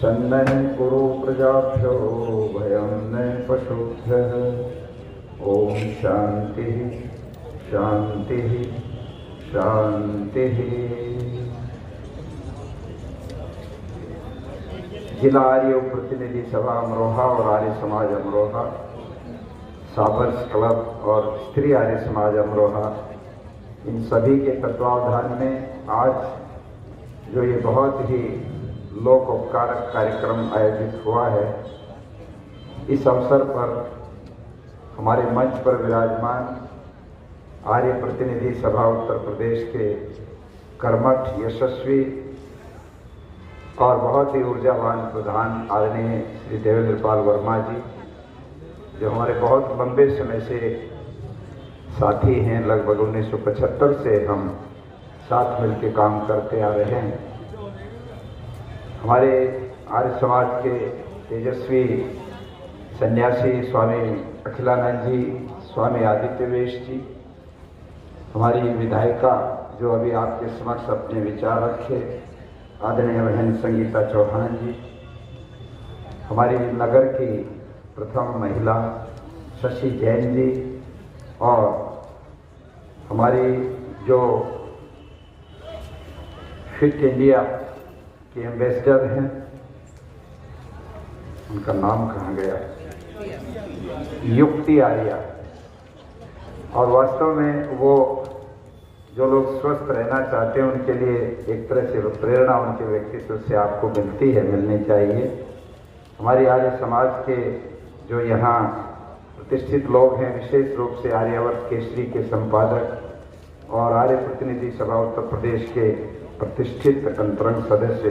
शन्नः कुरु प्रजाभ्यो भयं न पशुभ्यः। ओम शांति शांति शांति। जिला आर्य प्रतिनिधि सभा अमरोहा और आर्य समाज अमरोहा, साबर्स क्लब और स्त्री आर्य समाज अमरोहा, इन सभी के तत्वावधान में आज जो ये बहुत ही लोक उपकारक कार्यक्रम आयोजित हुआ है, इस अवसर पर हमारे मंच पर विराजमान आर्य प्रतिनिधि सभा उत्तर प्रदेश के कर्मठ, यशस्वी और बहुत ही ऊर्जावान प्रधान आदरणीय श्री देवेंद्र पाल वर्मा जी, जो हमारे बहुत लंबे समय से साथी हैं, लगभग 1975 से हम साथ मिलकर काम करते आ रहे हैं। हमारे आर्य समाज के तेजस्वी सन्यासी स्वामी अखिलानंद जी, स्वामी आदित्यवेश जी, हमारी विधायिका जो अभी आपके समक्ष अपने विचार रखे, आदरणीय बहन संगीता चौहान जी, हमारी नगर की प्रथम महिला शशि जैन जी, और हमारी जो फिट इंडिया के एम्बेसडर हैं, उनका नाम कहाँ गया, युक्ति आर्या। और वास्तव में वो जो लोग स्वस्थ रहना चाहते हैं उनके लिए एक तरह से प्रेरणा उनके व्यक्तित्व से आपको मिलती है, मिलनी चाहिए। हमारे आर्य समाज के जो यहाँ प्रतिष्ठित लोग हैं, विशेष रूप से आर्यावर्त केसरी के संपादक और आर्य प्रतिनिधि सभा उत्तर प्रदेश के प्रतिष्ठित अंतरंग सदस्य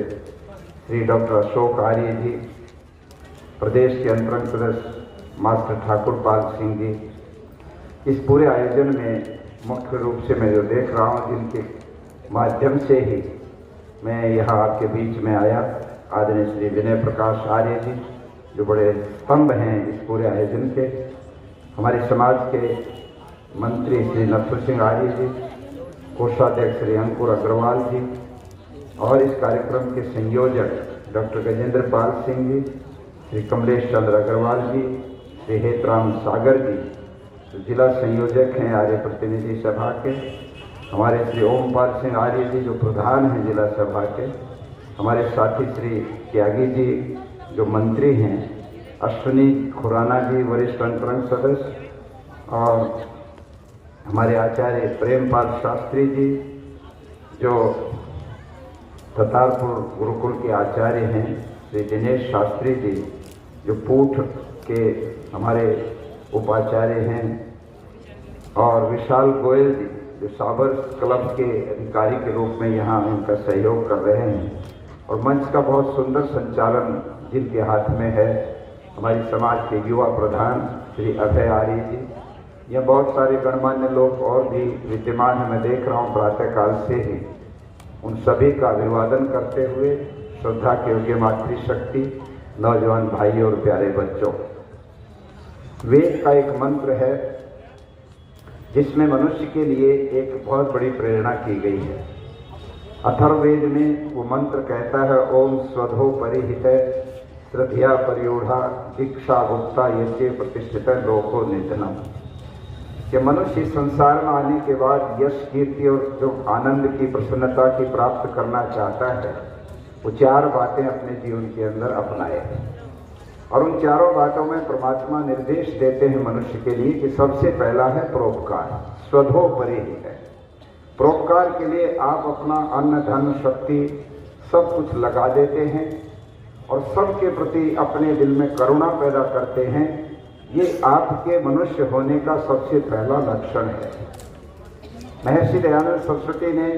श्री डॉक्टर अशोक आर्य जी, प्रदेश के अंतरंग सदस्य मास्टर ठाकुर पाल सिंह जी, इस पूरे आयोजन में मुख्य रूप से मैं जो देख रहा हूँ, जिनके माध्यम से ही मैं यहाँ आपके बीच में आया, आदरणीय श्री विनय प्रकाश आर्य जी, जो बड़े स्तंभ हैं इस पूरे आयोजन के, हमारे समाज के मंत्री श्री नथुर सिंह आर्य जी, कोषाध्यक्ष श्री अंकुर अग्रवाल जी, और इस कार्यक्रम के संयोजक डॉक्टर गजेंद्र पाल सिंह जी, श्री कमलेश चंद्र अग्रवाल जी, श्री हेतराम सागर जी, जिला संयोजक हैं आर्य प्रतिनिधि सभा के, हमारे श्री ओमपाल सिंह आर्य जी जो प्रधान हैं जिला सभा के, हमारे साथी श्री त्यागी जी जो मंत्री हैं, अश्विनी खुराना जी वरिष्ठ अंतरंग सदस्य, और हमारे आचार्य प्रेमपाल शास्त्री जी जो ततारपुर गुरुकुल के आचार्य हैं, श्री दिनेश शास्त्री जी जो पूठ के हमारे उपाचार्य हैं, और विशाल गोयल जी जो साबर्स क्लब के अधिकारी के रूप में यहाँ उनका सहयोग कर रहे हैं, और मंच का बहुत सुंदर संचालन जिनके हाथ में है, हमारी समाज के युवा प्रधान श्री अभय आर्य जी, यह बहुत सारे गणमान्य लोग और भी विद्यमान हैं। मैं देख रहा हूँ प्रातःकाल से ही, उन सभी का अभिवादन करते हुए श्रद्धा के योग्य मातृशक्ति, नौजवान भाई और प्यारे बच्चों, वेद का एक मंत्र है जिसमें मनुष्य के लिए एक बहुत बड़ी प्रेरणा की गई है। अथर्ववेद में वो मंत्र कहता है, ओम स्वधो परिहित श्रद्धया परियूढ़ा दीक्षा गुप्ता यज्ञ प्रतिष्ठित लोको निधनम, कि मनुष्य संसार में आने के बाद यश, कीर्ति और जो आनंद की, प्रसन्नता की प्राप्त करना चाहता है, वो 4 बातें अपने जीवन के अंदर अपनाए, और उन 4 बातों में परमात्मा निर्देश देते हैं मनुष्य के लिए कि सबसे पहला है परोपकार, स्वधोपरि है। परोपकार के लिए आप अपना अन्न, धन, शक्ति सब कुछ लगा देते हैं और सबके प्रति अपने दिल में करुणा पैदा करते हैं। ये आपके मनुष्य होने का सबसे पहला लक्षण है। महर्षि दयानंद सरस्वती ने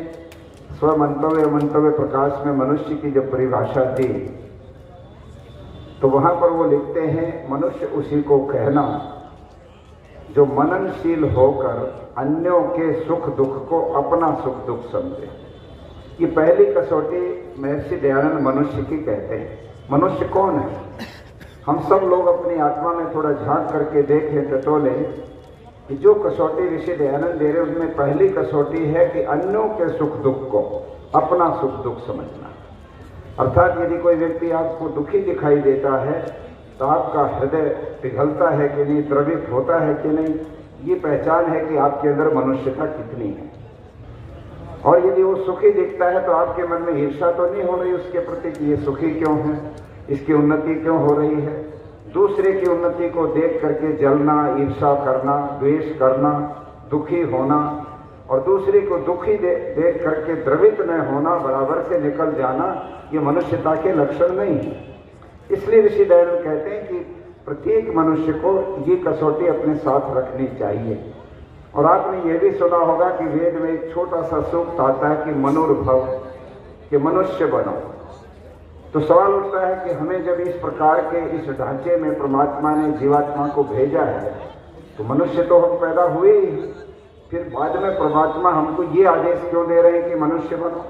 स्वमंतव्य प्रकाश में मनुष्य की जो परिभाषा दी, तो वहाँ पर वो लिखते हैं, मनुष्य उसी को कहना जो मननशील होकर अन्यों के सुख दुख को अपना सुख दुख समझे। ये पहली कसौटी महर्षि दयानंद मनुष्य की कहते हैं। मनुष्य कौन है? हम सब लोग अपनी आत्मा में थोड़ा झांक करके देखें, टटोलें कि जो कसौटी ऋषि दयानंद दे रहे हैं उसमें पहली कसौटी है कि अन्यों के सुख दुख को अपना सुख दुख समझना। अर्थात यदि कोई व्यक्ति आपको दुखी दिखाई देता है तो आपका हृदय पिघलता है कि नहीं, द्रवित होता है कि नहीं, ये पहचान है कि आपके अंदर मनुष्यता कितनी है। और यदि वो सुखी दिखता है तो आपके मन में ईर्ष्या तो नहीं हो रही उसके प्रति कि ये सुखी क्यों है, इसकी उन्नति क्यों हो रही है। दूसरे की उन्नति को देख करके जलना, ईर्ष्या करना, द्वेष करना, दुखी होना और दूसरे को दुखी देख करके द्रवित न होना, बराबर से निकल जाना, ये मनुष्यता के लक्षण नहीं है। इसलिए ऋषि दयानंद कहते हैं कि प्रत्येक मनुष्य को ये कसौटी अपने साथ रखनी चाहिए। और आपने ये भी सुना होगा कि वेद में एक छोटा सा सूक्त आता है कि मनुर्भव, कि मनुष्य बनो। तो सवाल उठता है कि हमें जब इस प्रकार के इस ढांचे में परमात्मा ने जीवात्मा को भेजा है तो मनुष्य तो हम पैदा हुए ही, फिर बाद में परमात्मा हमको ये आदेश क्यों दे रहे हैं कि मनुष्य बनो।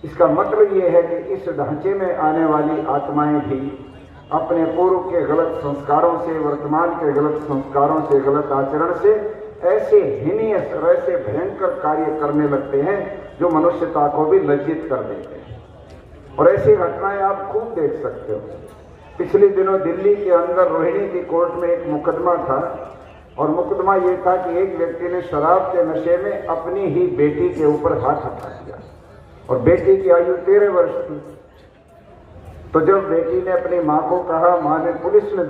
इसका मतलब ये है कि इस ढांचे में आने वाली आत्माएं भी अपने पूर्व के गलत संस्कारों से, वर्तमान के गलत संस्कारों से, गलत आचरण से ऐसे हीनीय, ऐसे भयंकर कार्य करने लगते हैं जो मनुष्यता को भी लज्जित कर देते हैं। और ऐसी घटनाएं आप खूब देख सकते हो। पिछले दिनों दिल्ली के अंदर रोहिणी की कोर्ट में एक मुकदमा था और मुकदमा ये था कि एक व्यक्ति ने शराब के नशे में अपनी ही बेटी के ऊपर हाथ उठा दिया और बेटी की आयु 13 वर्ष थी। तो जब बेटी ने अपनी माँ को कहा, माँ ने पुलिस में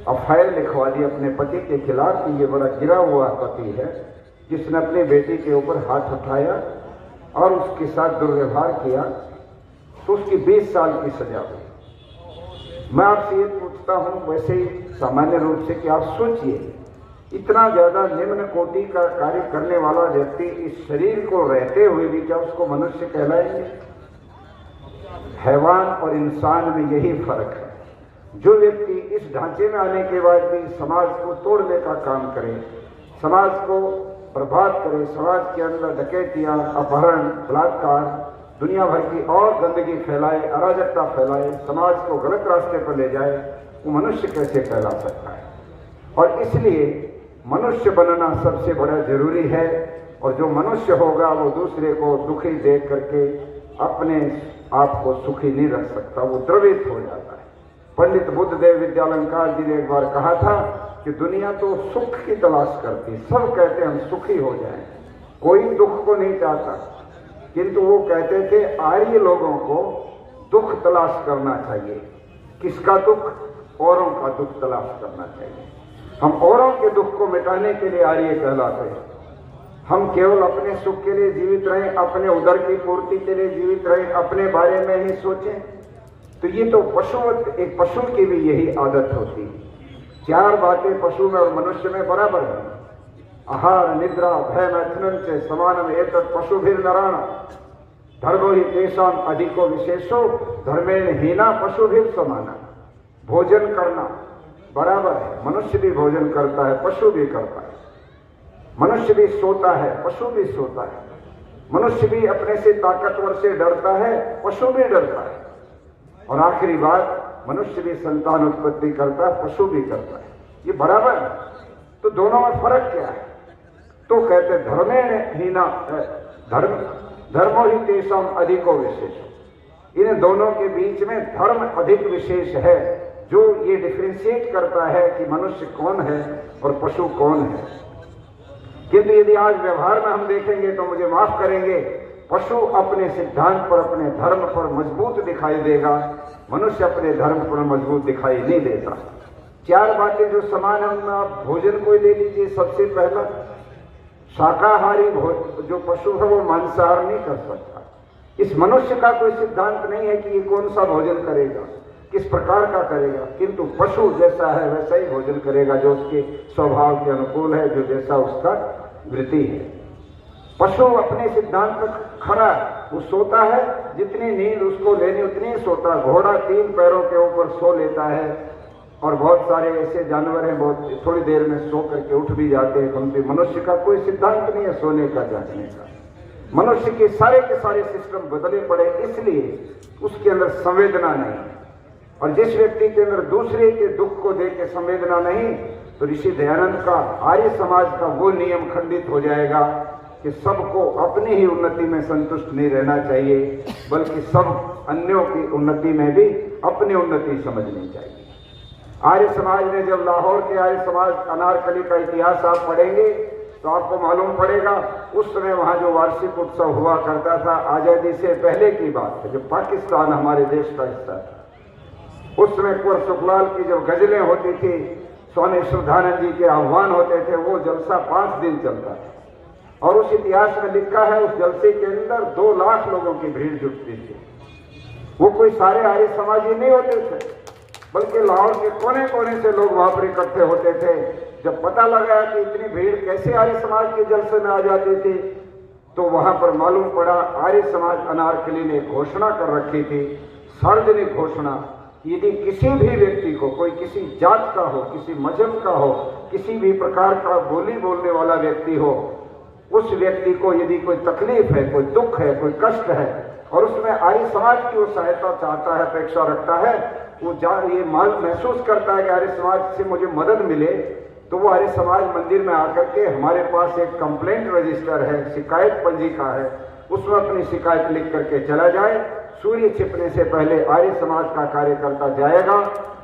एफआईआर लिखवा दी अपने पति के खिलाफ कि ये बड़ा गिरा हुआ पति है जिसने अपनी बेटी के ऊपर हाथ उठाया और उसके साथ दुर्व्यवहार किया, तो उसकी 20 साल की सजा हुई। मैं आपसे ये पूछता हूँ वैसे ही सामान्य रूप से कि आप सोचिए, इतना ज्यादा निम्न कोटि का कार्य करने वाला व्यक्ति इस शरीर को रहते हुए भी क्या उसको मनुष्य कहलाएंगे? हैवान और इंसान में यही फर्क है। जो व्यक्ति इस ढांचे में आने के बाद भी समाज को तोड़ने का काम करे, समाज को बर्बाद करे, समाज के अंदर डकैतियां, अपहरण, बलात्कार, दुनिया भर की और गंदगी फैलाए, अराजकता फैलाए, समाज को गलत रास्ते पर ले जाए, वो मनुष्य कैसे फैला सकता है? और इसलिए मनुष्य बनना सबसे बड़ा जरूरी है। और जो मनुष्य होगा वो दूसरे को दुखी देख करके अपने आप को सुखी नहीं रख सकता, वो द्रवित हो जाता है। पंडित बुद्धदेव विद्यालंकार जी ने एक बार कहा था कि दुनिया तो सुख की तलाश करती, सब कहते हम सुखी हो जाएं, कोई दुख को नहीं चाहता, किंतु वो कहते थे आर्य लोगों को दुख तलाश करना चाहिए। किसका दुख? औरों का दुख तलाश करना चाहिए। हम औरों के दुख को मिटाने के लिए आर्य कहलाते हैं। हम केवल अपने सुख के लिए जीवित रहें, अपने उदर की पूर्ति के लिए जीवित रहें, अपने बारे में ही सोचें, तो ये तो पशुवत, एक पशु की भी यही आदत होती है। 4 बातें पशु में और मनुष्य में बराबर है। आहार, निद्रा, भय, मैथुनन से समानम एतत् पशुभिर नराण, धर्मो ही तेषाम अधिको विशेषो, धर्मेण हीना पशुभिर समाना। भोजन करना बराबर है, मनुष्य भी भोजन करता है, पशु भी करता है। मनुष्य भी सोता है, पशु भी सोता है। मनुष्य भी अपने से ताकतवर से डरता है, पशु भी डरता है। और आखिरी बात, मनुष्य भी संतान उत्पत्ति करता है, पशु भी करता है। ये बराबर है। तो दोनों में फर्क क्या है? तो कहते धर्मेण हीना धर्मो ही तेषाम अधिको विशेष। इन दोनों के बीच में धर्म अधिक विशेष है, जो ये डिफ्रेंशिएट करता है कि मनुष्य कौन है और पशु कौन है। किंतु यदि आज व्यवहार में हम देखेंगे तो मुझे माफ करेंगे, पशु अपने सिद्धांत पर, अपने धर्म पर मजबूत दिखाई देगा, मनुष्य अपने धर्म पर मजबूत दिखाई नहीं देता। 4 बातें जो समान है उनमें आप भोजन को ले लीजिए। सबसे पहला, शाकाहारी जो पशु है वो मांसाहार नहीं कर सकता। इस मनुष्य का कोई सिद्धांत नहीं है कि ये कौन सा भोजन करेगा, किस प्रकार का करेगा, किंतु पशु जैसा है वैसा ही भोजन करेगा, जो उसके स्वभाव के अनुकूल है, जो जैसा उसका वृत्ति है। पशु अपने सिद्धांत पर खड़ा है, वो सोता है, जितनी नींद उसको लेनी उतनी सोता। घोड़ा 3 पैरों के ऊपर सो लेता है और बहुत सारे ऐसे जानवर हैं बहुत थोड़ी देर में सो करके उठ भी जाते हैं, परंतु मनुष्य का कोई सिद्धांत नहीं है सोने का, जागने का। मनुष्य के सारे सिस्टम बदले पड़े, इसलिए उसके अंदर संवेदना नहीं है। और जिस व्यक्ति के अंदर दूसरे के दुख को देख के संवेदना नहीं, तो ऋषि दयानंद का, आर्य समाज का वो नियम खंडित हो जाएगा कि सबको अपनी ही उन्नति में संतुष्ट नहीं रहना चाहिए, बल्कि सब अन्यों की उन्नति में भी अपनी उन्नति समझनी चाहिए। आर्य समाज ने जब लाहौर के आर्य समाज अनारकली का इतिहास आप पढ़ेंगे तो आपको मालूम पड़ेगा, उस समय वहां जो वार्षिक उत्सव हुआ करता था, आजादी से पहले की बात है, जब पाकिस्तान हमारे देश का हिस्सा था, उस समय कुंवर सुखलाल की जब गजलें होती थी, स्वामी श्रद्धानंद जी के आह्वान होते थे, वो जलसा 5 दिन चलता था। और उस इतिहास में लिखा है, उस जलसे के अंदर 2 लाख लोगों की भीड़ जुटती थी। वो कोई सारे आर्य समाजी नहीं होते थे, बल्कि लाहौर के कोने कोने से लोग वहां पर इकट्ठे होते थे। जब पता लगा कि इतनी भीड़ कैसे आर्य समाज के जलसे में आ जाती थी, तो वहां पर मालूम पड़ा आर्य समाज अनारकली ने घोषणा कर रखी थी, सार्वजनिक घोषणा, यदि किसी भी व्यक्ति को, कोई किसी जात का हो, किसी मजहब का हो, किसी भी प्रकार का बोली बोलने वाला व्यक्ति हो, उस व्यक्ति को यदि कोई तकलीफ है, कोई दुख है, कोई कष्ट है, और उसमें आर्य समाज की वो सहायता चाहता है, अपेक्षा रखता है, वो ये महसूस करता है कि आर्य समाज से मुझे मदद मिले, तो वो आर्य समाज मंदिर में आकर के, हमारे पास एक कंप्लेंट रजिस्टर है, शिकायत पंजिका है, उसमें अपनी शिकायत लिख करके चला जाए। सूर्य छिपने से पहले आर्य समाज का कार्यकर्ता जाएगा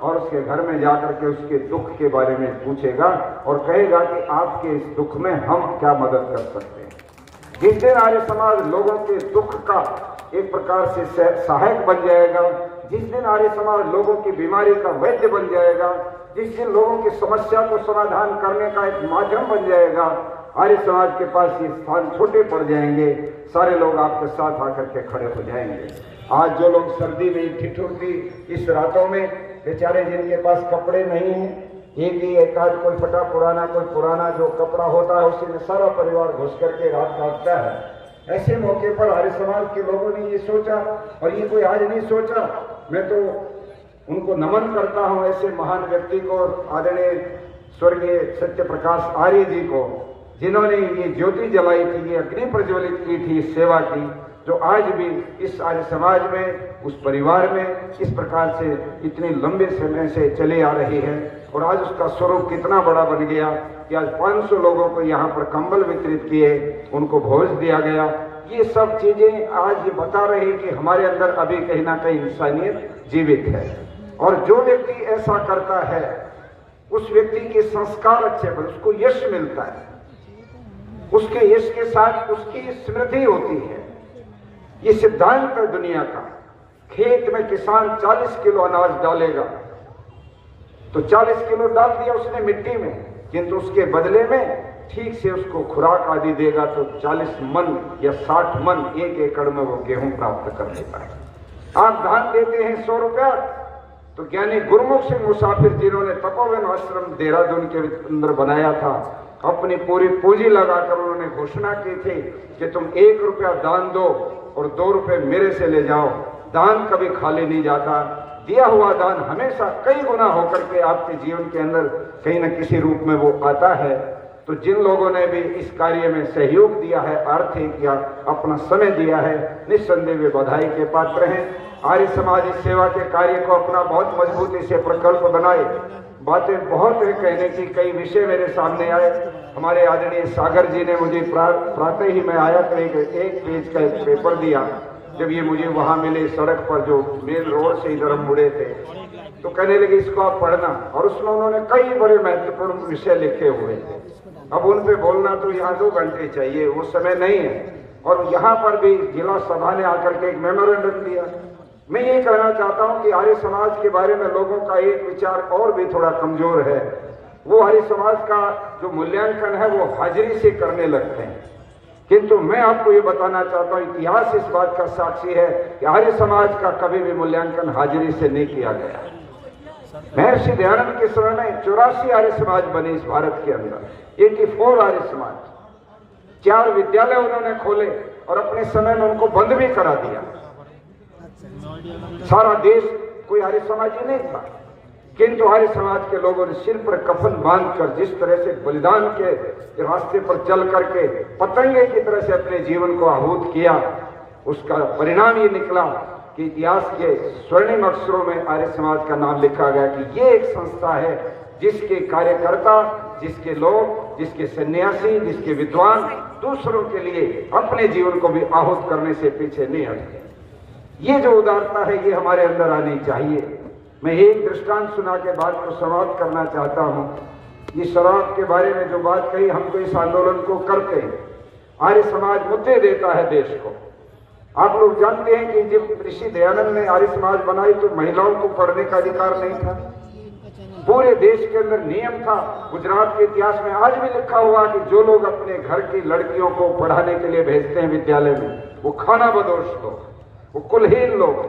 और उसके घर में जाकर के उसके दुख के बारे में पूछेगा और कहेगा कि आपके इस दुख में हम क्या मदद कर सकते हैं। जिस दिन आर्य समाज लोगों के दुख का एक प्रकार से सहायक बन जाएगा, जिस दिन आर्य समाज लोगों की बीमारी का वैद्य बन जाएगा, जिस दिन लोगों की समस्या को समाधान करने का एक माध्यम बन जाएगा, आर्य समाज के पास ये स्थान छोटे पड़ जाएंगे, सारे लोग आपके साथ आकर के खड़े हो जाएंगे। आज जो लोग सर्दी में ठिठुरती इस रातों में बेचारे, जिनके पास कपड़े नहीं हैं, एक आध कोई फटा पुराना, कोई पुराना जो कपड़ा होता है उसी में सारा परिवार घुस करके रात काटता है, ऐसे मौके पर आर्य समाज के लोगों ने ये सोचा, और ये कोई आज नहीं सोचा, मैं तो उनको नमन करता हूं, ऐसे महान व्यक्ति को, आदरणीय स्वर्गीय सत्य प्रकाश आर्य जी को, जिन्होंने ये ज्योति जलाई थी, ये अग्नि प्रज्वलित की थी, सेवा की, जो आज भी इस आर्य समाज में, उस परिवार में इस प्रकार से इतने लंबे समय से चले आ रही है। और आज उसका स्वरूप कितना बड़ा बन गया कि आज 500 लोगों को यहाँ पर कंबल वितरित किए, उनको भोज दिया गया। ये सब चीजें आज ये बता रही कि हमारे अंदर अभी कहीं ना कहीं इंसानियत जीवित है, और जो व्यक्ति ऐसा करता है उस व्यक्ति के संस्कार अच्छे बन, उसको यश मिलता है, उसके यश के साथ उसकी स्मृति होती है। ये सिद्धांत है दुनिया का। खेत में किसान 40 किलो अनाज डालेगा तो 40 किलो डाल दिया उसने मिट्टी में, किंतु उसके बदले में ठीक से उसको खुराक आदि देगा तो 40 मन या 60 मन 1 एकड़ में वो गेहूं प्राप्त कर लेता है। आप धान देते हैं 100 रुपया, तो ज्ञानी गुरुमुख सिंह मुसाफिर, जिन्होंने तपोवन आश्रम देहरादून के अंदर बनाया था, अपनी पूरी पूंजी लगाकर उन्होंने घोषणा की थी कि तुम 1 रुपया दान दो और 2 रुपए मेरे से ले जाओ। दान कभी खाली नहीं जाता, दिया हुआ दान हमेशा कई गुना होकर के आपके जीवन के अंदर कहीं न किसी रूप में वो आता है। तो जिन लोगों ने भी इस कार्य में सहयोग दिया है, आर्थिक या अपना समय दिया है, निस्संदेह वे बधाई के पात्र हैं। आर्य समाज इस सेवा के कार्य को अपना बहुत मजबूती से प्रकल्प बनाए। बातें बहुत है कहने की, कई विषय मेरे सामने आए। हमारे आदरणीय सागर जी ने मुझे प्रातः ही मैं आया तो एक पेज का एक पेपर दिया। जब ये मुझे वहां मिले सड़क पर, जो मेन रोड से इधर हम मुड़े थे, तो कहने लगे इसको आप पढ़ना, और उसमें उन्होंने कई बड़े महत्वपूर्ण विषय लिखे हुए थे। अब उन पे बोलना तो यहाँ 2 घंटे चाहिए, वो समय नहीं है। और यहाँ पर भी जिला सभा ने आकर के एक मेमोरेंडम दिया। मैं ये कहना चाहता हूँ कि आर्य समाज के बारे में लोगों का एक विचार और भी थोड़ा कमजोर है। वो आर्य समाज का जो मूल्यांकन है वो हाजिरी से करने लगते हैं, किंतु मैं आपको ये बताना चाहता हूँ, इतिहास इस बात का साक्षी है कि आर्य समाज का कभी भी मूल्यांकन हाजिरी से नहीं किया गया। महर्षि दयानंद के समय में 84 आर्य समाज बने इस भारत के अंदर, 84 आर्य समाज, 4 विद्यालय उन्होंने खोले और अपने समय में उनको बंद भी करा दिया। सारा देश कोई आर्य समाजी नहीं था, किंतु आर्य समाज के लोगों ने सिर पर कफन बांधकर जिस तरह से बलिदान के रास्ते पर चल करके पतंगे की तरह से अपने जीवन को आहूत किया, उसका परिणाम ये निकला कि इतिहास के स्वर्णिम अक्षरों में आर्य समाज का नाम लिखा गया कि ये एक संस्था है जिसके कार्यकर्ता जिसके लोग, जिसके सन्यासी, जिसके विद्वान दूसरों के लिए अपने जीवन को भी आहूत करने से पीछे नहीं हटते। ये जो उदारता है ये हमारे अंदर आनी चाहिए। मैं एक दृष्टांत सुना के बात को समाप्त करना चाहता हूँ। ये शराब के बारे में जो बात कही, हम तो इस आंदोलन को करते हैं। आर्य समाज मुद्दे देता है देश को। आप लोग जानते हैं कि जब ऋषि दयानंद ने आर्य समाज बनाई तो महिलाओं को पढ़ने का अधिकार नहीं था। पूरे देश के अंदर नियम था। गुजरात के इतिहास में आज भी लिखा हुआ कि जो लोग अपने घर की लड़कियों को पढ़ाने के लिए भेजते हैं विद्यालय में, वो खानाबदोश लोग, वो कुलहीन लोग,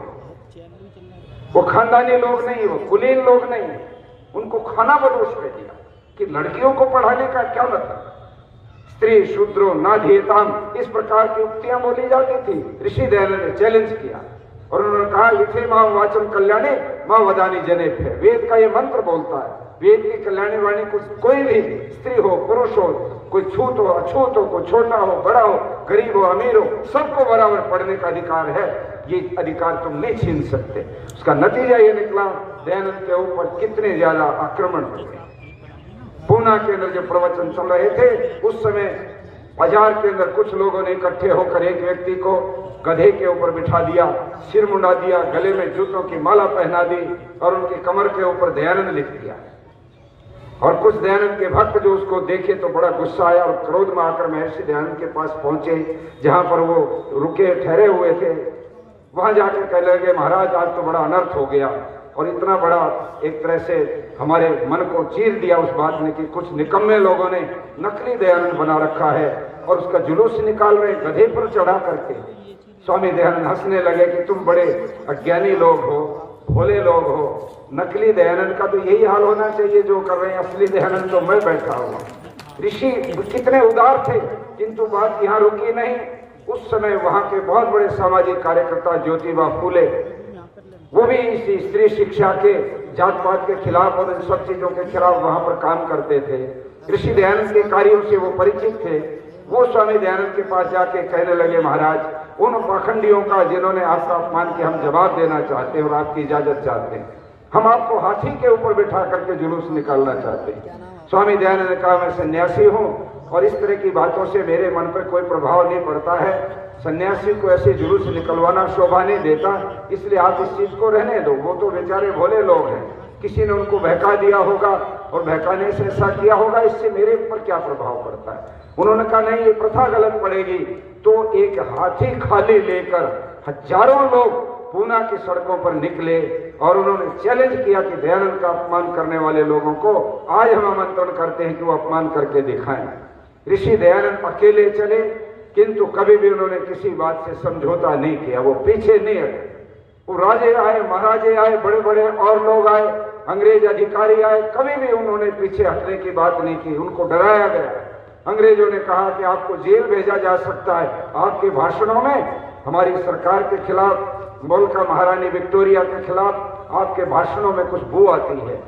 वो खानदानी लोग नहीं, वो कुलीन लोग नहीं, उनको खानाबदोश कह दिया कि लड़कियों को पढ़ाने का क्या मतलब। स्त्री शूद्रो नाधीयताम, इस प्रकार की उक्तियां बोली जाती थी। ऋषि दयानंद ने चैलेंज किया और उन्होंने कहा, इथे मां वाचन कल्याणे मां वदानी जनेत है। वेद का ये मंत्र बोलता है, वेद की कल्याणी वाणी कोई भी स्त्री हो, पुरुष हो, कोई छूत हो, अछूत हो, कोई छोटा हो, बड़ा हो, गरीब हो, अमीर हो, सबको बराबर पढ़ने का अधिकार है। ये अधिकार तुम नहीं छीन सकते। उसका नतीजा ये निकला, दयानंद के ऊपर कितने ज्यादा आक्रमण हो गए। पूना के अंदर जो प्रवचन चल रहे थे उस समय बाजार के अंदर कुछ लोगों ने इकट्ठे होकर एक व्यक्ति को गधे के ऊपर बिठा दिया, सिर मुंडा दिया, गले में जूतों की माला पहना दी और उनकी कमर के ऊपर दयानंद लिख दिया। और कुछ दयानंद के भक्त जो उसको देखे तो बड़ा गुस्सा आया और क्रोध में आकर महर्षि दयानंद के पास पहुंचे, जहां पर वो रुके ठहरे हुए थे। वहां जाकर कहने लगे, महाराज आज तो बड़ा अनर्थ हो गया और इतना बड़ा एक तरह से हमारे मन को चीर दिया उस बात ने कि कुछ निकम्मे लोगों ने नकली दयानंद बना रखा है और उसका जुलूस निकाल रहे गधे पर चढ़ा करके। स्वामी दयानंद हंसने लगे कि तुम बड़े अज्ञानी लोग हो, भोले लोग हो। नकली दयानंद का तो यही हाल होना चाहिए जो कर रहे हैं, असली दयानंद तो मैं बैठा हुआ। ऋषि कितने उदार थे, किंतु बात यहाँ रुकी नहीं। उस समय वहां के बहुत बड़े सामाजिक कार्यकर्ता ज्योतिबा फूले, वो भी इसी स्त्री शिक्षा के, जात पात के खिलाफ और इन सब चीजों के खिलाफ वहां पर काम करते थे। ऋषि दयानंद के कार्यों से वो परिचित थे। वो स्वामी दयानंद के पास जाके कहने लगे, महाराज उन पाखंडियों का जिन्होंने आपका अपमान किया हम जवाब देना चाहते हैं और आपकी इजाजत चाहते हैं। हम आपको हाथी के ऊपर बिठा करके जुलूस निकालना चाहते हैं। स्वामी दयानंद ने कहा, मैं सन्यासी हूँ और इस तरह की बातों से मेरे मन पर कोई प्रभाव नहीं पड़ता है। सन्यासी को ऐसे जुलूस निकलवाना शोभा नहीं देता, इसलिए आप इस चीज को रहने दो। वो तो बेचारे भोले लोग हैं, किसी ने उनको बहका दिया होगा और बहकाने से ऐसा किया होगा, इससे मेरे ऊपर क्या प्रभाव पड़ता है। उन्होंने कहा, नहीं ये प्रथा गलत पड़ेगी। तो एक हाथी खाली लेकर हजारों लोग पूना की सड़कों पर निकले और उन्होंने चैलेंज किया कि दयानंद का अपमान करने वाले लोगों को आज हम आमंत्रण करते हैं कि वो अपमान करके दिखाएं। ऋषि दयानंद अकेले चले, किंतु कभी भी उन्होंने किसी बात से समझौता नहीं किया, वो पीछे नहीं हटे। वो राजे आए, महाराजे आए, बड़े बड़े और लोग आए, अंग्रेज अधिकारी आए, कभी भी उन्होंने पीछे हटने की बात नहीं की। उनको डराया गया। अंग्रेजों ने कहा कि आपको जेल भेजा जा सकता है, आपके भाषणों में हमारी सरकार के खिलाफ, मुल्क का महारानी विक्टोरिया के खिलाफ आपके भाषणों में कुछ बू आती है,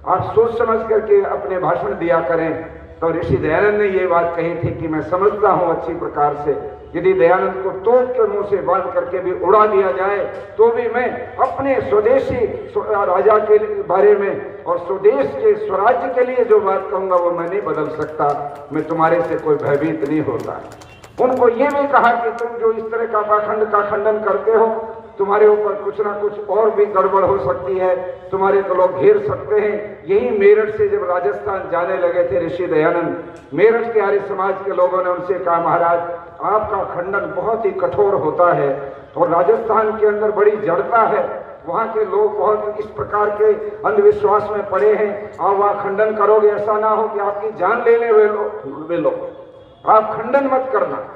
आप सोच समझ करके अपने भाषण दिया करें। तो ऋषि दयानंद ने ये बात कही थी कि मैं समझता हूँ अच्छी प्रकार से, यदि दयानंद को तोप के मुंह से बांध करके भी उड़ा दिया जाए तो भी मैं अपने स्वदेशी राजा के बारे में और स्वदेश के स्वराज्य के लिए जो बात कहूंगा वो मैं नहीं बदल सकता। मैं तुम्हारे से कोई भयभीत नहीं होता। उनको ये भी कहा कि तुम जो इस तरह का पाखंड का खंडन करते हो, तुम्हारे ऊपर कुछ ना कुछ और भी गड़बड़ हो सकती है, तुम्हारे को लोग घेर सकते हैं। यही मेरठ से जब राजस्थान जाने लगे थे ऋषि दयानंद, मेरठ के आर्य समाज के लोगों ने उनसे कहा, महाराज आपका खंडन बहुत ही कठोर होता है और राजस्थान के अंदर बड़ी जड़ता है, वहाँ के लोग बहुत इस प्रकार के अंधविश्वास में पड़े हैं, आप वहाँ खंडन करोगे ऐसा ना हो कि आपकी जान लेने वे लोग, आप खंडन मत करना।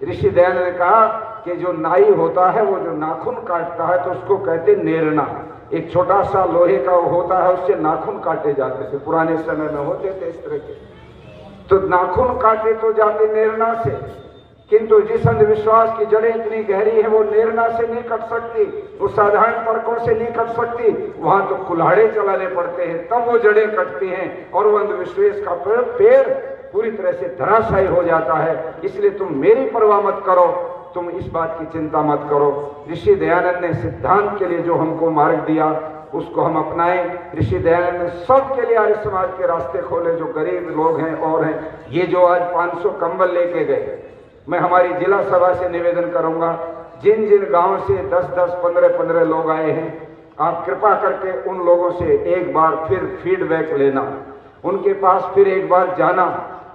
ऋषि दयानंद ने कहा कि जो नाई होता है वो जो नाखून काटता है तो उसको कहते नेरना। एक छोटा सा लोहे का वो होता है, उससे नाखून काटे जाते थे, पुराने समय में होते थे इस तरह के। तो नाखून काटे तो जाते नेरना से, किंतु जिस अंधविश्वास की जड़ें इतनी गहरी है वो नेरना से नहीं कट सकती, वो साधारण तर्कों से नहीं कट सकती, वहां तो कुल्हाड़े चलाने पड़ते हैं तब वो जड़ें कटती हैं और वो अंधविश्वास का पेड़ पूरी तरह से धराशायी हो जाता है। इसलिए तुम मेरी परवाह मत करो, तुम इस बात की चिंता मत करो। ऋषि दयानंद ने सिद्धांत के लिए जो हमको मार्ग दिया उसको हम अपनाएं। ऋषि दयानंद ने सबके लिए आर्य समाज के रास्ते खोले, जो गरीब लोग हैं और हैं। ये जो आज 500 कंबल लेके गए, मैं हमारी जिला सभा से निवेदन करूंगा, जिन जिन गांव से 10-10, 15-15 लोग आए हैं, आप कृपा करके उन लोगों से एक बार फिर फीडबैक लेना, उनके पास फिर एक बार जाना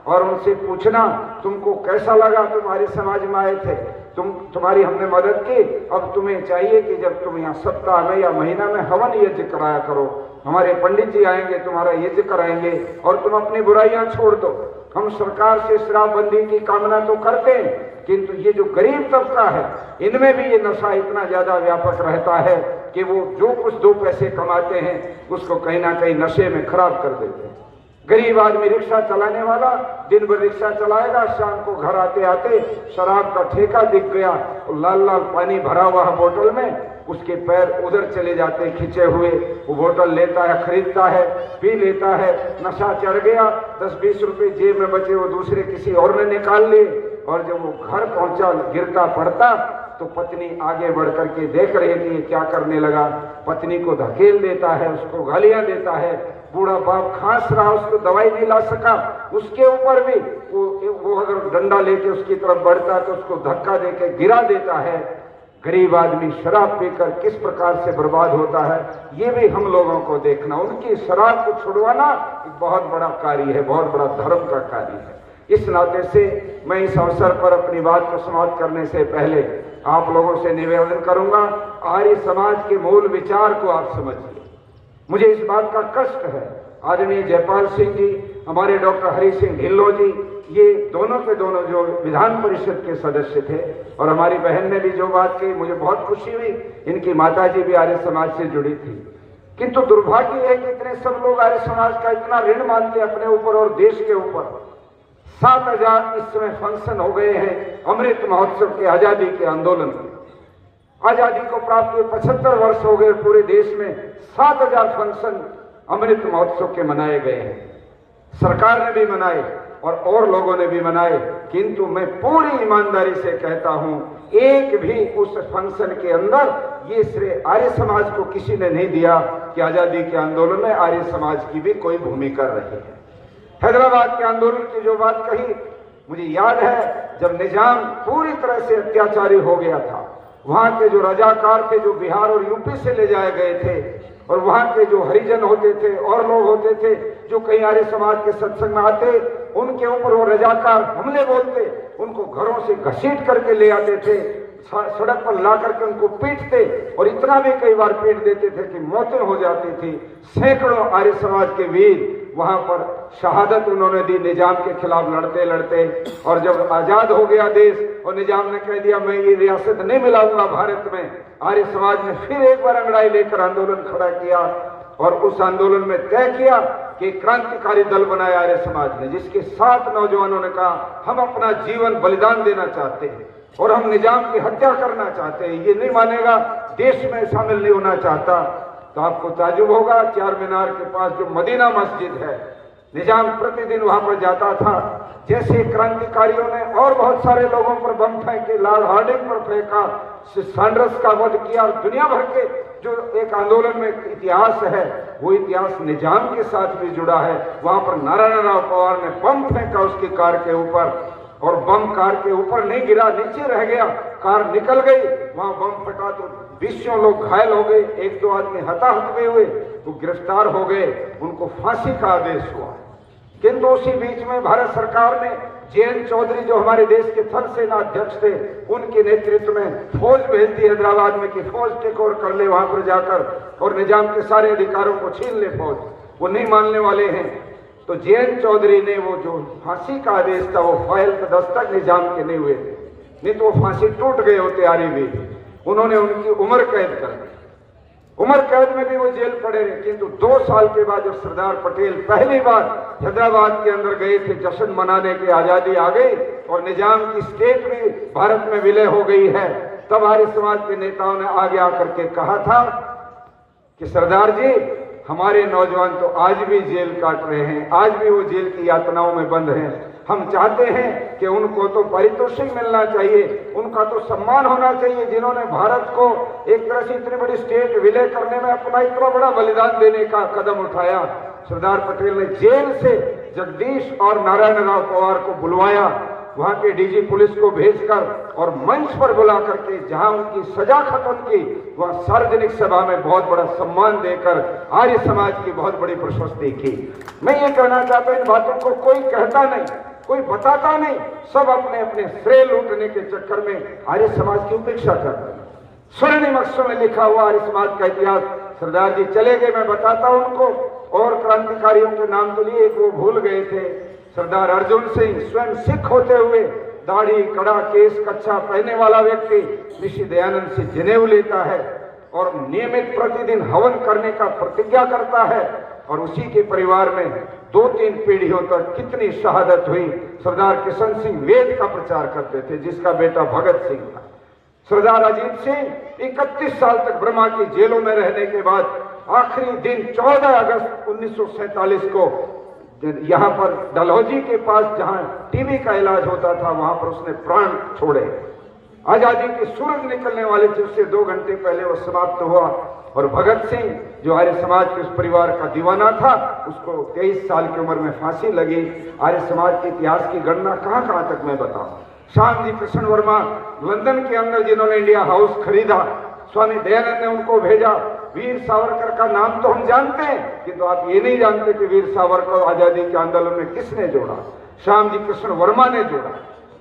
और उनसे पूछना तुमको कैसा लगा, तुम्हारे समाज में आए थे, तुम्हारी हमने मदद की, अब तुम्हें चाहिए कि जब तुम यहाँ सप्ताह में या महीना में हवन यज्ञ कराया करो, हमारे पंडित जी आएंगे, तुम्हारा यज्ञ कराएंगे और तुम अपनी बुराइयां छोड़ दो। हम सरकार से शराबबंदी की कामना तो करते हैं, किंतु ये जो गरीब तबका है, इनमें भी ये नशा इतना ज्यादा व्यापक रहता है कि वो जो कुछ 2 पैसे कमाते हैं उसको कहीं ना कहीं नशे में खराब कर देते हैं। गरीब आदमी रिक्शा चलाने वाला दिन भर रिक्शा चलाएगा, शाम को घर आते आते शराब का ठेका दिख गया, लाल लाल पानी भरा हुआ बोतल में, उसके पैर उधर चले जाते खिंचे हुए, वो बोतल लेता है, खरीदता है, पी लेता है, नशा चढ़ गया, 10-20 रुपए जेब में बचे वो दूसरे किसी और ने निकाल लिए, और जब वो घर पहुंचा गिरता पड़ता तो पत्नी आगे बढ़ करके देख रही थी ये क्या करने लगा, पत्नी को धकेल देता है, उसको गालियां देता है, बूढ़ा बाप खांस रहा, उसको दवाई नहीं ला सका, उसके ऊपर भी वो अगर डंडा लेके उसकी तरफ बढ़ता तो उसको धक्का देके गिरा देता है। गरीब आदमी शराब पीकर किस प्रकार से बर्बाद होता है, ये भी हम लोगों को देखना, उनकी शराब को छुड़वाना एक बहुत बड़ा कार्य है, बहुत बड़ा धर्म का कार्य है। इस नाते से मैं इस अवसर पर अपनी बात को समाप्त करने से पहले आप लोगों से निवेदन करूंगा, आर्य समाज के मूल विचार को आप समझिए। मुझे इस बात का कष्ट है, आदरणीय जयपाल सिंह जी, हमारे डॉक्टर हरि सिंह ढिल्लों जी, ये दोनों के दोनों जो विधान परिषद के सदस्य थे, और हमारी बहन ने भी जो बात कही मुझे बहुत खुशी हुई, इनकी माता जी भी आर्य समाज से जुड़ी थी, किंतु दुर्भाग्य है कि इतने सब लोग आर्य समाज का इतना ऋण मानते अपने ऊपर और देश के ऊपर। 7,000 इस समय फंक्शन हो गए हैं अमृत महोत्सव के, आजादी के आंदोलन के। आजादी को प्राप्त हुए 75 वर्ष हो गए, पूरे देश में 7,000 फंक्शन अमृत महोत्सव के मनाए गए हैं। सरकार ने भी मनाए और लोगों ने भी मनाए, किंतु मैं पूरी ईमानदारी से कहता हूं, एक भी उस फंक्शन के अंदर ये श्रेय आर्य समाज को किसी ने नहीं दिया कि आजादी के आंदोलन में आर्य समाज की भी कोई भूमिका रही है। हैदराबाद के आंदोलन की जो बात कही, मुझे याद है जब निजाम पूरी तरह से अत्याचारी हो गया था, वहां के जो रजाकार थे, जो बिहार और यूपी से ले जाए गए थे, और वहां के जो हरिजन होते थे और लोग होते थे जो कई आर्य समाज के सत्संग में आते, उनके ऊपर वो रजाकार हमले बोलते, उनको घरों से घसीट करके ले आते थे, सड़क पर ला करके उनको पीटते, और इतना भी कई बार पीट देते थे कि मौतें हो जाती थी। सैकड़ों आर्य समाज के वीर वहां पर शहादत उन्होंने दी निजाम के खिलाफ लड़ते लड़ते, और जब आजाद हो गया देश और निजाम ने कह दिया मैं ये रियासत नहीं मिलाऊंगा भारत में, आर्य समाज ने फिर एक बार अंगड़ाई लेकर आंदोलन खड़ा किया, और उस आंदोलन में तय किया कि क्रांतिकारी दल बनाया आर्य समाज ने, जिसके 7 नौजवानों ने कहा हम अपना जीवन बलिदान देना चाहते हैं और हम निजाम की हत्या करना चाहते हैं, ये नहीं मानेगा, देश में शामिल नहीं होना चाहता। तो आपको ताजुब होगा, 4 मीनार के पास जो मदीना मस्जिद है, निजाम प्रतिदिन वहां पर जाता था। जैसे क्रांतिकारियों ने और बहुत सारे लोगों पर बम फेंके, लॉर्ड हार्डिंग पर फेंका, सैंडर्स का वध किया, और दुनिया भर के जो एक आंदोलन में इतिहास है, वो इतिहास निजाम के साथ भी जुड़ा है। वहां पर नारायण राव पवार ने बम फेंका उसकी कार के ऊपर, और बम कार के ऊपर नहीं गिरा, नीचे रह गया, कार निकल गई, वहां बम फटा तो 20 लोग घायल हो गए, 1-2 आदमी हताहत भी हुए, वो गिरफ्तार हो गए, उनको फांसी का आदेश हुआ। किंतु उसी बीच में भारत सरकार ने JN चौधरी जो हमारे देश के थल सेना अध्यक्ष थे, उनके नेतृत्व में फौज भेज दी हैदराबाद में कि फौज टेक ओवर कर ले वहां पर जाकर, और निजाम के सारे अधिकारों को छीन ले फौज। वो नहीं मानने वाले हैं, तो JN चौधरी ने वो जो फांसी का आदेश था, वो फाइल का दस्तक निजाम के नहीं हुए थे, नहीं तो वो फांसी टूट गए होते आरी भी। उन्होंने उनकी उम्र कैद कर दी, उम्र कैद में भी वो जेल पड़े रहे। किंतु 2 साल के बाद जब सरदार पटेल पहली बार हैदराबाद के अंदर गए थे जश्न मनाने के, आजादी आ गई और निजाम की स्टेट भी भारत में विलय हो गई है, तब आर्य समाज के नेताओं ने आगे आकर के कहा था कि सरदार जी, हमारे नौजवान तो आज भी जेल काट रहे हैं, आज भी वो जेल की यातनाओं में बंद हैं। हम चाहते हैं कि उनको तो पारितोषिक मिलना चाहिए, उनका तो सम्मान होना चाहिए, जिन्होंने भारत को एक तरह से इतनी बड़ी स्टेट विलय करने में अपना इतना बड़ा बलिदान देने का कदम उठाया। सरदार पटेल ने जेल से जगदीश और नारायण राव पवार को बुलवाया, वहां के डीजी पुलिस को भेजकर और मंच पर बुला करके जहां उनकी सजा खत्म की, वहां सार्वजनिक सभा में बहुत बड़ा सम्मान देकर आर्य समाज की बहुत बड़ी प्रशस्ति की। मैं ये कहना चाहता हूं, इन बातों को कोई कहता नहीं, कोई बताता नहीं, सब अपने अपने श्रेय लूटने के चक्कर में आर्य समाज की उपेक्षा कर रहे हैं। स्वर्णिम अक्षरों में लिखा हुआ आर्य समाज का इतिहास, सरदार जी चले गए, मैं बताता हूं उनको, और क्रांतिकारियों के नाम तो लिए, एक वो भूल गए थे। सरदार अर्जुन सिंह स्वयं सिख होते हुए दाढ़ी कड़ा केस कच्छा पहनने वाला व्यक्ति ऋषि दयानंद से जनेऊ लेता है और नियमित प्रतिदिन हवन करने का प्रतिज्ञा करता है, और उसी के परिवार में 2-3 पीढ़ियों तक कितनी शहादत हुई। सरदार किशन सिंह वेद का प्रचार करते थे, जिसका बेटा भगत सिंह था। सरदार अजीत सिंह 31 साल तक ब्रह्मा की जेलों में रहने के बाद आखिरी दिन 14 अगस्त 1947 को यहाँ पर डलहौजी के पास जहाँ टीबी का इलाज होता था, वहां पर उसने प्राण छोड़े। आजादी के सूरज निकलने वाले थे, उससे 2 घंटे पहले वो समाप्त हुआ। और भगत सिंह जो आर्य समाज के उस परिवार का दीवाना था, उसको 23 साल की उम्र में फांसी लगी। आर्य समाज के इतिहास की गणना कहाँ तक मैं बताऊं। श्याम जी कृष्ण वर्मा लंदन के अंदर जिन्होंने इंडिया हाउस खरीदा, स्वामी दयानंद ने उनको भेजा। वीर सावरकर का नाम तो हम जानते हैं, किंतु आप ये नहीं जानते कि वीर सावरकर आजादी के आंदोलन में किसने जोड़ा। श्याम जी कृष्ण वर्मा ने जोड़ा,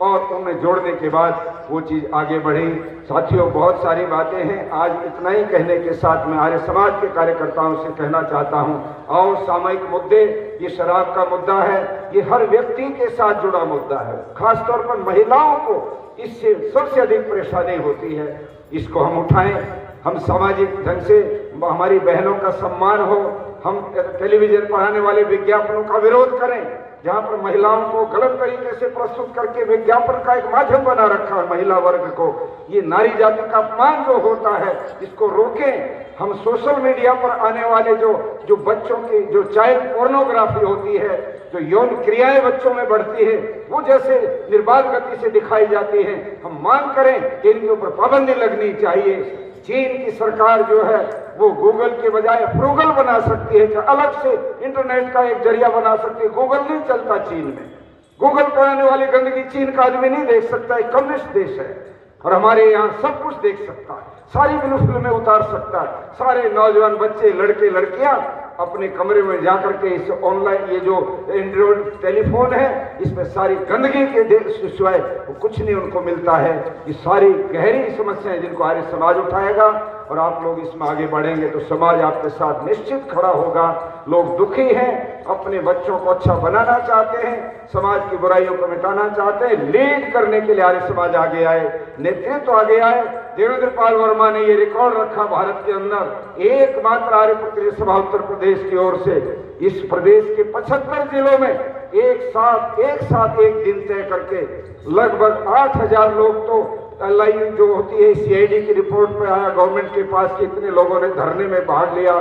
और उन्हें जोड़ने के बाद वो चीज आगे बढ़ी। साथियों, बहुत सारी बातें हैं, आज इतना ही कहने के साथ मैं आर्य समाज के कार्यकर्ताओं से कहना चाहता हूं, और सामयिक मुद्दे, ये शराब का मुद्दा है, ये हर व्यक्ति के साथ जुड़ा मुद्दा है। खासतौर पर महिलाओं को इससे सबसे अधिक परेशानी होती है, इसको हम उठाएं। हम सामाजिक ढंग से हमारी बहनों का सम्मान हो, हम टेलीविजन पर आने वाले विज्ञापनों का विरोध करें, जहां पर महिलाओं को गलत तरीके से प्रस्तुत करके विज्ञापन का एक माध्यम बना रखा है महिला वर्ग को। ये नारी जाति का अपमान जो होता है, इसको रोकें। हम सोशल मीडिया पर आने वाले जो बच्चों की जो चाइल्ड पोर्नोग्राफी होती है, जो यौन क्रियाएं बच्चों में बढ़ती है, वो जैसे निर्बाध गति से दिखाई जाती है, हम मांग करें कि इनके ऊपर पाबंदी लगनी चाहिए। चीन की सरकार जो है वो गूगल के बजाय फ्रूगल बना सकती है, कि अलग से इंटरनेट का एक जरिया बना सकती है। गूगल नहीं चलता चीन में, गूगल पर आने वाली गंदगी चीन का आदमी नहीं देख सकता, एक कम्युनिस्ट देश है, और हमारे यहाँ सब कुछ देख सकता है, सारी फिल्में उतार सकता है। सारे नौजवान बच्चे, लड़के लड़कियां अपने कमरे में जाकर के इस ऑनलाइन ये जो एंड्रॉइड टेलीफोन है, इसमें सारी गंदगी के सिवाय कुछ नहीं उनको मिलता है। ये सारी गहरी समस्याएं जिनको आर्य समाज उठाएगा, और आप लोग इसमें आगे बढ़ेंगे तो समाज आपके साथ निश्चित खड़ा होगा। लोग दुखी हैं, अपने बच्चों को अच्छा बनाना चाहते हैं, समाज की बुराइयों को मिटाना चाहते हैं, लीड करने के लिए आर्य समाज आगे आए, नेतृत्व आगे आए। देवेंद्र पाल वर्मा ने ये रिकॉर्ड रखा भारत के अंदर, एकमात्र आर्य प्रतिनिधि सभा उत्तर प्रदेश की ओर से इस प्रदेश के 75 जिलों में एक साथ एक दिन तय करके लगभग 8000 लोग तो लाइन जो होती है सीआईडी की रिपोर्ट पे आया गवर्नमेंट के पास कि इतने लोगों ने धरने में भाग लिया,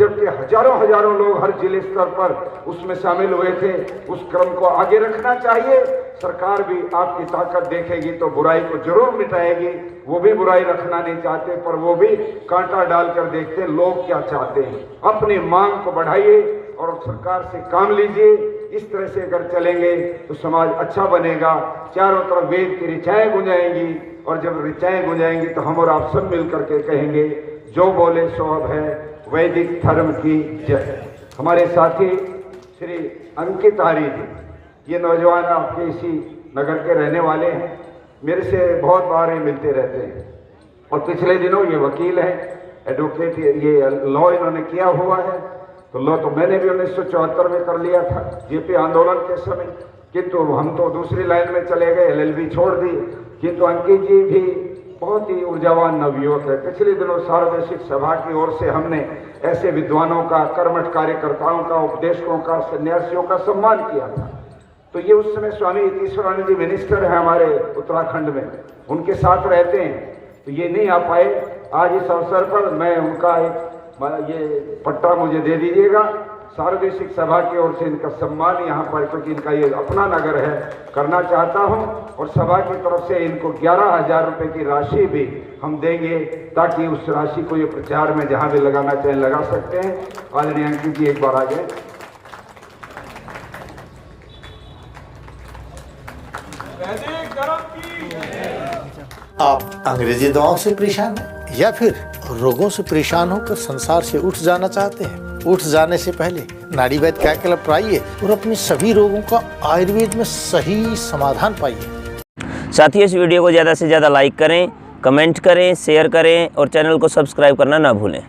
जबकि हजारों लोग हर जिले स्तर पर उसमें शामिल हुए थे। उस क्रम को आगे रखना चाहिए। सरकार भी आपकी ताकत देखेगी तो बुराई को जरूर मिटाएगी। वो भी बुराई रखना नहीं चाहते, पर वो भी कांटा डालकर देखते हैं लोग क्या चाहते हैं। अपनी मांग को बढ़ाइए और सरकार से काम लीजिए। इस तरह से अगर चलेंगे तो समाज अच्छा बनेगा। चारों तरफ वेद की ऋचाएं गुंजाएंगी, और जब ऋचाएं गुंजाएंगी तो हम और आप सब मिलकर के कहेंगे, जो बोले सो अब है, वैदिक धर्म की जय। हमारे साथी श्री अंकित आर्य जी, ये नौजवान आपके इसी नगर के रहने वाले हैं, मेरे से बहुत बार मिलते रहते हैं, और पिछले दिनों ये वकील हैं, एडवोकेट, ये लॉ इन्होंने किया हुआ है। तो लॉ तो मैंने भी 1974 में कर लिया था जेपी आंदोलन के समय, किंतु हम तो दूसरी लाइन में चले गए, एलएलबी छोड़ दी। किंतु अंकित जी भी बहुत ही ऊर्जावान नवयुवक है। पिछले दिनों सार्वदेशिक सभा की ओर से हमने ऐसे विद्वानों का, कर्मठ कार्यकर्ताओं का, उपदेशकों का, सन्यासियों का सम्मान किया था। तो ये उस समय स्वामी यतीश्वरानंद जी मिनिस्टर है हमारे उत्तराखंड में, उनके साथ रहते हैं, तो ये नहीं आ पाए। आज इस अवसर पर मैं उनका एक ये पट्टा मुझे दे दीजिएगा। सार्वदेशिक सभा की ओर से इनका सम्मान यहाँ पर, क्योंकि इनका ये अपना नगर है, करना चाहता हूँ। और सभा की तरफ से इनको 11,000 रुपये की राशि भी हम देंगे, ताकि उस राशि को ये प्रचार में जहाँ भी लगाना चाहें लगा सकते हैं। आदरणीय अंकित जी एक बार आ जाए। आप अंग्रेजी दवाओं से परेशान हैं या फिर रोगों से परेशान होकर संसार से उठ जाना चाहते हैं? उठ जाने से पहले नाड़ी वैद्य क्या क्लब पर आइए और अपने सभी रोगों का आयुर्वेद में सही समाधान पाइए। साथियों, इस वीडियो को ज़्यादा से ज़्यादा लाइक करें, कमेंट करें, शेयर करें और चैनल को सब्सक्राइब करना ना भूलें।